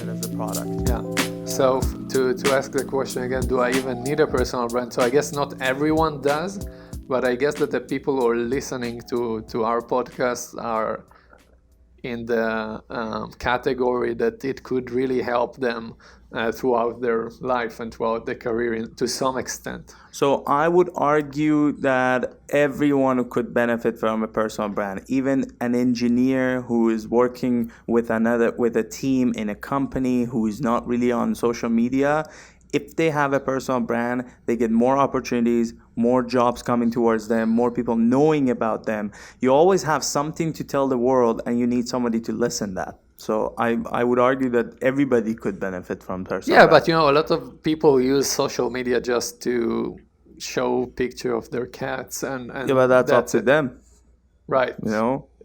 it as a product. Yeah. So to ask the question again, do I even need a personal brand? So I guess not everyone does, but I guess that the people who are listening to our podcast are in the category that it could really help them throughout their life and throughout their career to some extent. So I would argue that everyone could benefit from a personal brand. Even an engineer who is working with a team in a company who is not really on social media, if they have a personal brand, they get more opportunities, more jobs coming towards them, more people knowing about them. You always have something to tell the world, and you need somebody to listen that. So I would argue that everybody could benefit from personal brand. But a lot of people use social media just to show picture of their cats and but that's up to them. Right.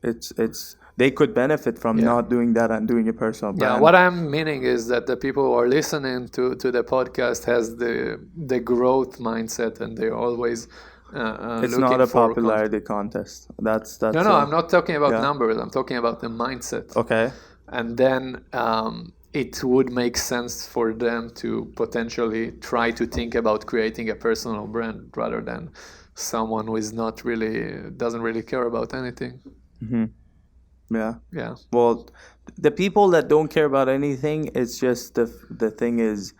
It's they could benefit from not doing that and doing a personal brand. Yeah, what I'm meaning is that the people who are listening to the podcast has the growth mindset, and they're always it's not a popularity contest. That's no, I'm not talking about numbers. I'm talking about the mindset. Okay. And then it would make sense for them to potentially try to think about creating a personal brand rather than someone who is not really doesn't really care about anything. Mm-hmm. Yeah. Well, the people that don't care about anything, it's just the thing is,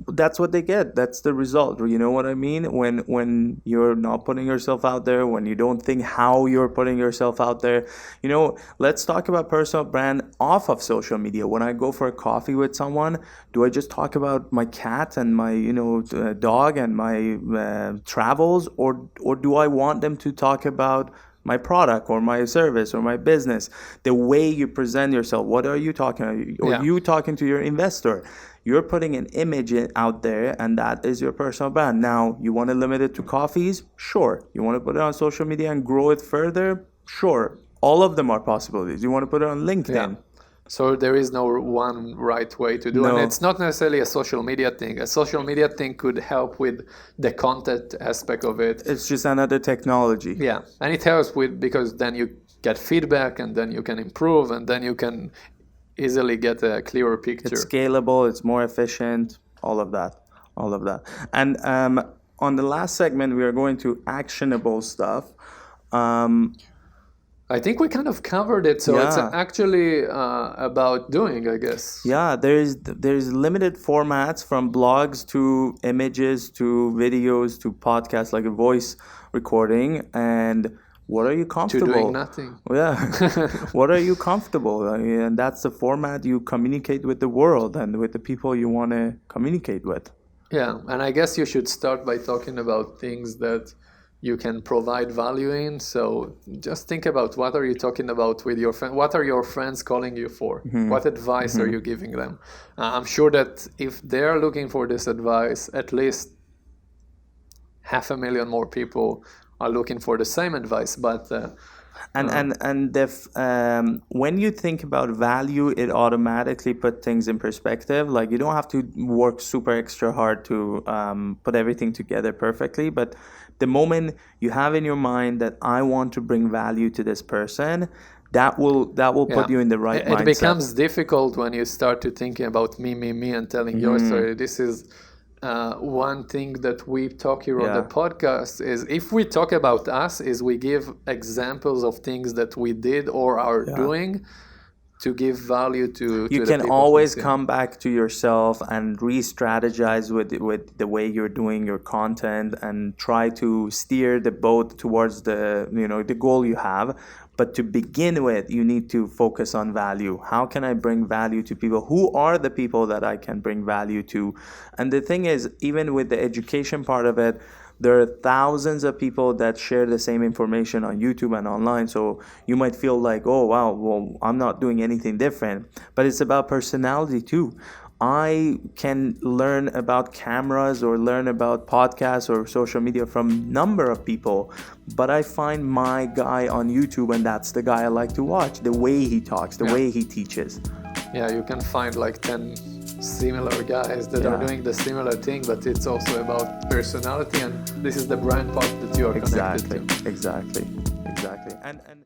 that's what they get. That's the result. You know what I mean? When you're not putting yourself out there, when you don't think how you're putting yourself out there. Let's talk about personal brand off of social media. When I go for a coffee with someone, do I just talk about my cat and my dog and my travels, or do I want them to talk about my product or my service or my business? The way you present yourself, what are you talking about? Or you talking to your investor? You're putting an image out there, and that is your personal brand. Now, you want to limit it to coffees? Sure. You want to put it on social media and grow it further? Sure. All of them are possibilities. You want to put it on LinkedIn? Yeah. So there is no one right way to do it. And it's not necessarily a social media thing. A social media thing could help with the content aspect of it. It's just another technology. Yeah. And it helps because then you get feedback, and then you can improve, and then you can easily get a clearer picture. It's scalable, it's more efficient, all of that. And on the last segment, we are going to actionable stuff. I think we kind of covered it, so it's actually about doing, I guess. Yeah, there's limited formats, from blogs to images to videos to podcasts, like a voice recording. And what are you comfortable? To doing nothing. Yeah. What are you comfortable? And that's the format you communicate with the world and with the people you want to communicate with. Yeah, and I guess you should start by talking about things that you can provide value in. So just think about, what are you talking about with your friends? What are your friends calling you for? Mm-hmm. What advice are you giving them? I'm sure that if they're looking for this advice, at least 500,000 more people are looking for the same advice. But when you think about value, it automatically put things in perspective. Like, you don't have to work super extra hard to put everything together perfectly, but the moment you have in your mind that I want to bring value to this person, that will put you in the right mindset. It becomes difficult when you start to thinking about me, and telling your story. This is one thing that we talk here on the podcast is, if we talk about us, is we give examples of things that we did or are doing to give value to you can always come back to yourself and re-strategize with the way you're doing your content, and try to steer the boat towards the goal you have. But to begin with, you need to focus on value. How can I bring value to people? Who are the people that I can bring value to? And the thing is, even with the education part of it, there are thousands of people that share the same information on YouTube and online. So you might feel like, oh, wow, well, I'm not doing anything different. But it's about personality too. I can learn about cameras or learn about podcasts or social media from a number of people, but I find my guy on YouTube, and that's the guy I like to watch, the way he talks, the way he teaches. Yeah, you can find like 10 similar guys that are doing the similar thing, but it's also about personality, and this is the brand part that you are connected to. Exactly. And